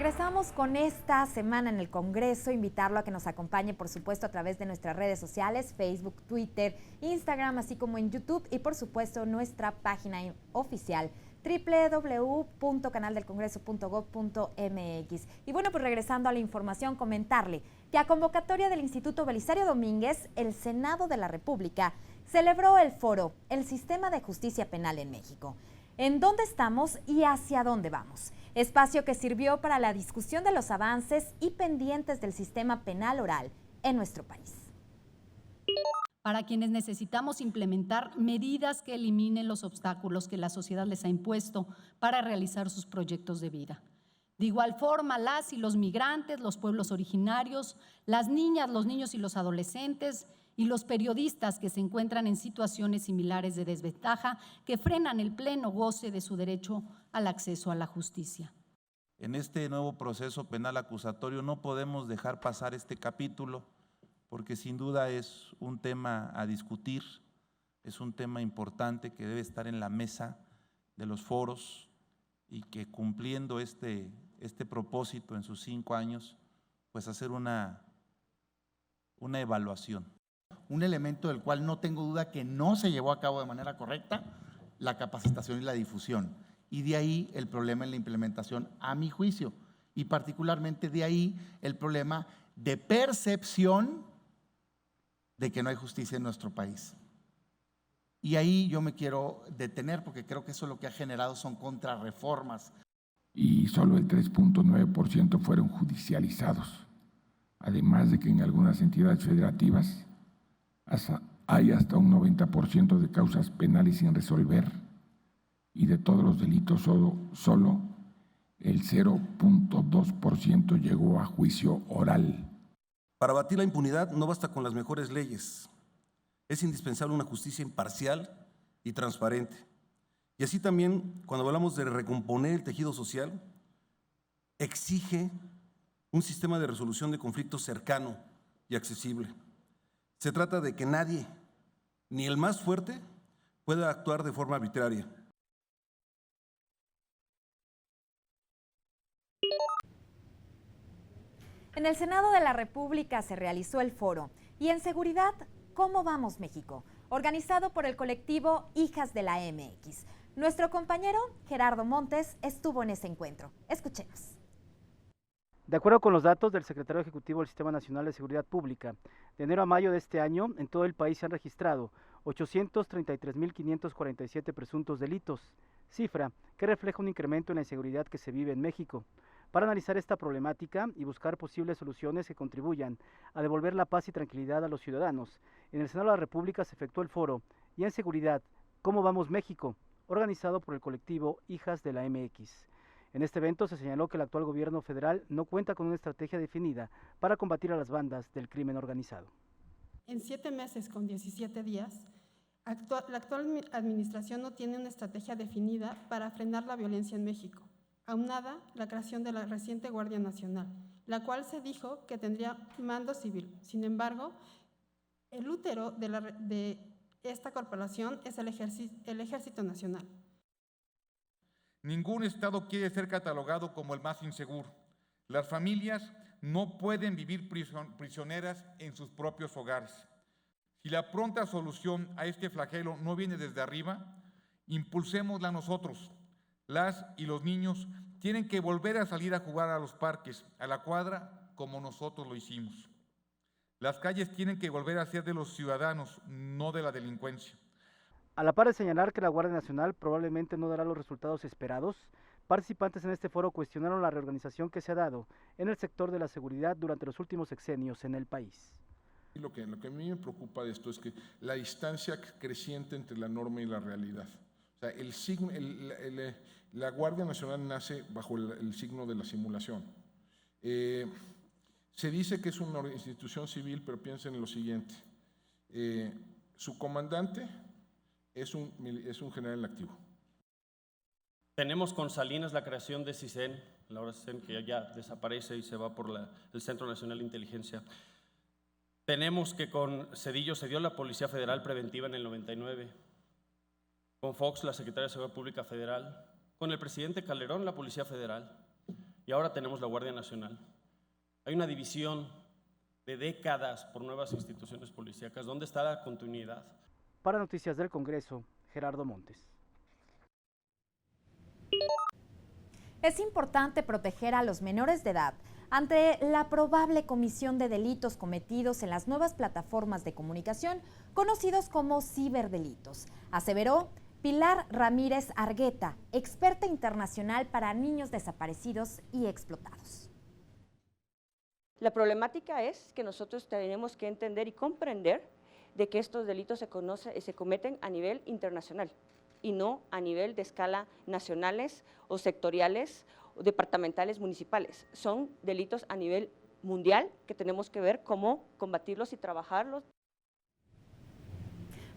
regresamos con esta semana en el Congreso, invitarlo a que nos acompañe, por supuesto, a través de nuestras redes sociales, Facebook, Twitter, Instagram, así como en YouTube y, por supuesto, nuestra página oficial www.canaldelcongreso.gov.mx. Y bueno, pues regresando a la información, comentarle que a convocatoria del Instituto Belisario Domínguez, el Senado de la República celebró el foro El Sistema de Justicia Penal en México. ¿En dónde estamos y hacia dónde vamos? Espacio que sirvió para la discusión de los avances y pendientes del sistema penal oral en nuestro país. Para quienes necesitamos implementar medidas que eliminen los obstáculos que la sociedad les ha impuesto para realizar sus proyectos de vida. De igual forma, las y los migrantes, los pueblos originarios, las niñas, los niños y los adolescentes y los periodistas que se encuentran en situaciones similares de desventaja que frenan el pleno goce de su derecho al acceso a la justicia. En este nuevo proceso penal acusatorio no podemos dejar pasar este capítulo porque sin duda es un tema a discutir, es un tema importante que debe estar en la mesa de los foros y que cumpliendo este propósito en sus 5 años, pues hacer una evaluación. Un elemento del cual no tengo duda que no se llevó a cabo de manera correcta, la capacitación y la difusión. Y de ahí el problema en la implementación, a mi juicio. Y particularmente de ahí el problema de percepción de que no hay justicia en nuestro país. Y ahí yo me quiero detener porque creo que eso lo que ha generado son contrarreformas. Y solo el 3.9% fueron judicializados. Además de que en algunas entidades federativas hay hasta un 90% de causas penales sin resolver y de todos los delitos solo el 0.2% llegó a juicio oral. Para abatir la impunidad no basta con las mejores leyes, es indispensable una justicia imparcial y transparente. Y así también, cuando hablamos de recomponer el tejido social, exige un sistema de resolución de conflictos cercano y accesible. Se trata de que nadie, ni el más fuerte, pueda actuar de forma arbitraria. En el Senado de la República se realizó el foro y en seguridad, ¿cómo vamos México?, organizado por el colectivo Hijas de la MX. Nuestro compañero Gerardo Montes estuvo en ese encuentro. Escuchemos. De acuerdo con los datos del secretario ejecutivo del Sistema Nacional de Seguridad Pública, de enero a mayo de este año, en todo el país se han registrado 833.547 presuntos delitos, cifra que refleja un incremento en la inseguridad que se vive en México. Para analizar esta problemática y buscar posibles soluciones que contribuyan a devolver la paz y tranquilidad a los ciudadanos, en el Senado de la República se efectuó el foro y en seguridad, ¿cómo vamos México?, organizado por el colectivo Hijas de la MX. En este evento se señaló que el actual gobierno federal no cuenta con una estrategia definida para combatir a las bandas del crimen organizado. En 7 meses con 17 días, la actual administración no tiene una estrategia definida para frenar la violencia en México. Aunada la creación de la reciente Guardia Nacional, la cual se dijo que tendría mando civil. Sin embargo, el útero de esta corporación es el Ejército Nacional. Ningún estado quiere ser catalogado como el más inseguro. Las familias no pueden vivir prisioneras en sus propios hogares. Si la pronta solución a este flagelo no viene desde arriba, impulsémosla nosotros. Las y los niños tienen que volver a salir a jugar a los parques, a la cuadra, como nosotros lo hicimos. Las calles tienen que volver a ser de los ciudadanos, no de la delincuencia. A la par de señalar que la Guardia Nacional probablemente no dará los resultados esperados, participantes en este foro cuestionaron la reorganización que se ha dado en el sector de la seguridad durante los últimos sexenios en el país. Lo que a mí me preocupa de esto es que la distancia creciente entre la norma y la realidad. O sea, la Guardia Nacional nace bajo el signo de la simulación. Se dice que es una institución civil, pero piensen en lo siguiente. Su comandante es un general en activo. Tenemos con Salinas la creación de CISEN, la hora CISEN que ya desaparece y se va por el Centro Nacional de Inteligencia. Tenemos que con Cedillo se dio la Policía Federal Preventiva en el 99, con Fox la Secretaría de Seguridad Pública Federal, con el presidente Calderón la Policía Federal. y ahora tenemos la Guardia Nacional. Hay una división de décadas por nuevas instituciones policíacas. ¿Dónde está la continuidad? Para Noticias del Congreso, Gerardo Montes. Es importante proteger a los menores de edad ante la probable comisión de delitos cometidos en las nuevas plataformas de comunicación conocidos como ciberdelitos, aseveró Pilar Ramírez Argueta, experta internacional para niños desaparecidos y explotados. La problemática es que nosotros tenemos que entender y comprender de que estos delitos se cometen a nivel internacional y no a nivel de escala nacionales o sectoriales o departamentales municipales. Son delitos a nivel mundial que tenemos que ver cómo combatirlos y trabajarlos.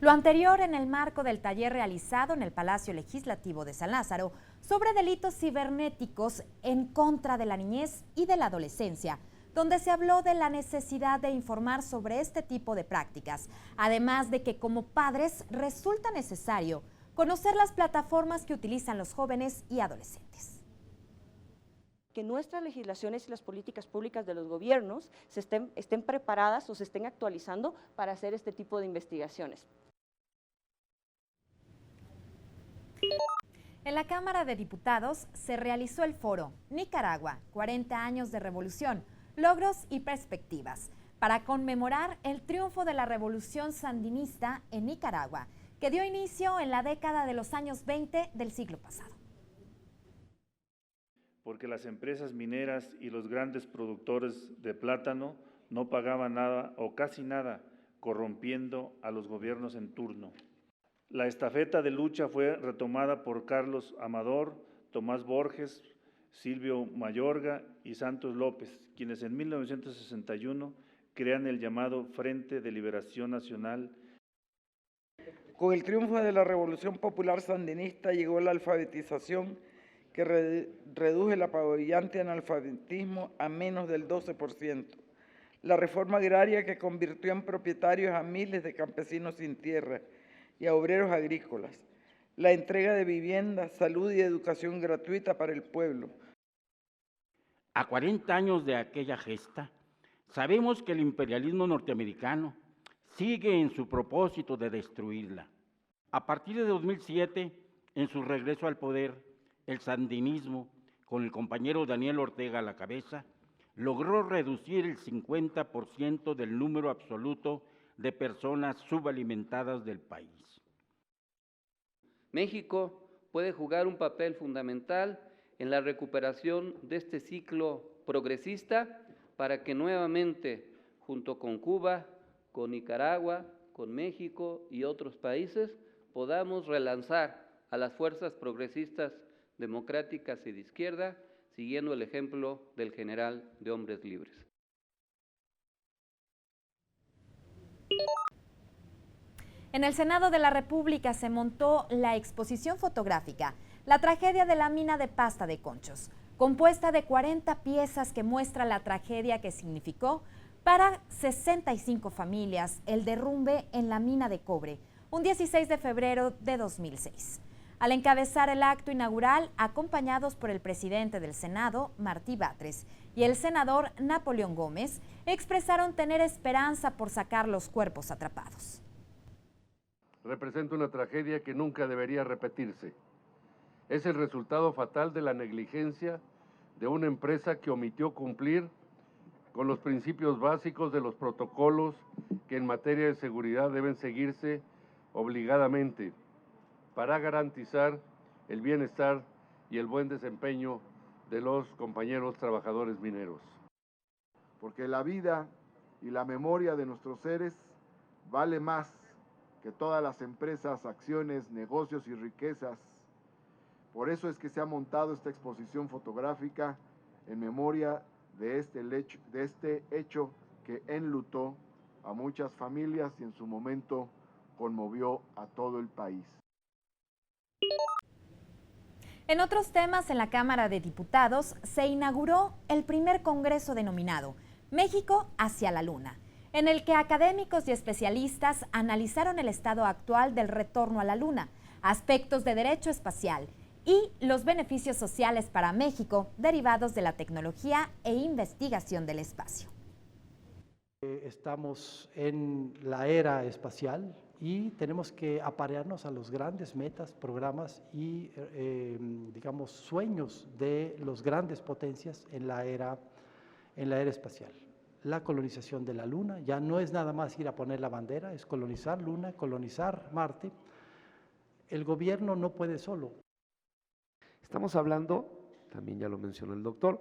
Lo anterior en el marco del taller realizado en el Palacio Legislativo de San Lázaro sobre delitos cibernéticos en contra de la niñez y de la adolescencia, donde se habló de la necesidad de informar sobre este tipo de prácticas, además de que como padres resulta necesario conocer las plataformas que utilizan los jóvenes y adolescentes. Que nuestras legislaciones y las políticas públicas de los gobiernos estén preparadas o se estén actualizando para hacer este tipo de investigaciones. En la Cámara de Diputados se realizó el foro Nicaragua, 40 años de revolución, logros y perspectivas, para conmemorar el triunfo de la revolución sandinista en Nicaragua, que dio inicio en la década de los años 20 del siglo pasado. Porque las empresas mineras y los grandes productores de plátano no pagaban nada o casi nada, corrompiendo a los gobiernos en turno. La estafeta de lucha fue retomada por Carlos Amador, Tomás Borges, Silvio Mayorga y Santos López, quienes en 1961 crean el llamado Frente de Liberación Nacional. Con el triunfo de la Revolución Popular Sandinista llegó la alfabetización que redujo el apabullante analfabetismo a menos del 12%. La reforma agraria que convirtió en propietarios a miles de campesinos sin tierra y a obreros agrícolas. La entrega de vivienda, salud y educación gratuita para el pueblo. A 40 años de aquella gesta, sabemos que el imperialismo norteamericano sigue en su propósito de destruirla. A partir de 2007, en su regreso al poder, el sandinismo, con el compañero Daniel Ortega a la cabeza, logró reducir el 50% del número absoluto de personas subalimentadas del país. México puede jugar un papel fundamental en la recuperación de este ciclo progresista para que nuevamente, junto con Cuba, con Nicaragua, con México y otros países, podamos relanzar a las fuerzas progresistas democráticas y de izquierda, siguiendo el ejemplo del general de Hombres Libres. En el Senado de la República se montó la exposición fotográfica La tragedia de la mina de pasta de Conchos, compuesta de 40 piezas que muestra la tragedia que significó para 65 familias el derrumbe en la mina de cobre, un 16 de febrero de 2006. Al encabezar el acto inaugural, acompañados por el presidente del Senado, Martí Batres, y el senador Napoleón Gómez, expresaron tener esperanza por sacar los cuerpos atrapados. Representa una tragedia que nunca debería repetirse. Es el resultado fatal de la negligencia de una empresa que omitió cumplir con los principios básicos de los protocolos que en materia de seguridad deben seguirse obligadamente para garantizar el bienestar y el buen desempeño de los compañeros trabajadores mineros. Porque la vida y la memoria de nuestros seres vale más que todas las empresas, acciones, negocios y riquezas. Por eso es que se ha montado esta exposición fotográfica en memoria de este hecho que enlutó a muchas familias y en su momento conmovió a todo el país. En otros temas, en la Cámara de Diputados se inauguró el primer congreso denominado México hacia la Luna, en el que académicos y especialistas analizaron el estado actual del retorno a la Luna, aspectos de derecho espacial y los beneficios sociales para México derivados de la tecnología e investigación del espacio. Estamos en la era espacial y tenemos que aparearnos a los grandes metas, programas y, digamos, sueños de las grandes potencias en la era espacial. La colonización de la Luna ya no es nada más ir a poner la bandera, es colonizar Luna, colonizar Marte. El gobierno no puede solo. Estamos hablando, también ya lo mencionó el doctor,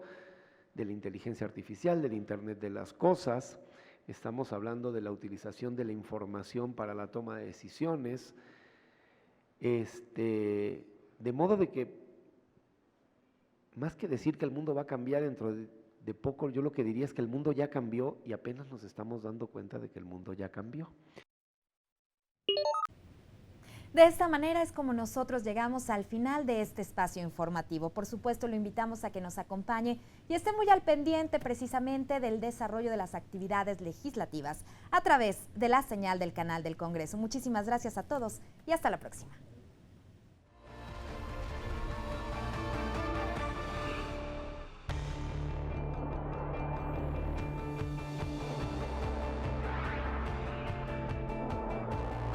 de la inteligencia artificial, del Internet de las cosas. Estamos hablando de la utilización de la información para la toma de decisiones, de modo de que, más que decir que el mundo va a cambiar dentro de poco, yo lo que diría es que el mundo ya cambió y apenas nos estamos dando cuenta de que el mundo ya cambió. De esta manera es como nosotros llegamos al final de este espacio informativo. Por supuesto, lo invitamos a que nos acompañe y esté muy al pendiente precisamente del desarrollo de las actividades legislativas a través de la señal del canal del Congreso. Muchísimas gracias a todos y hasta la próxima.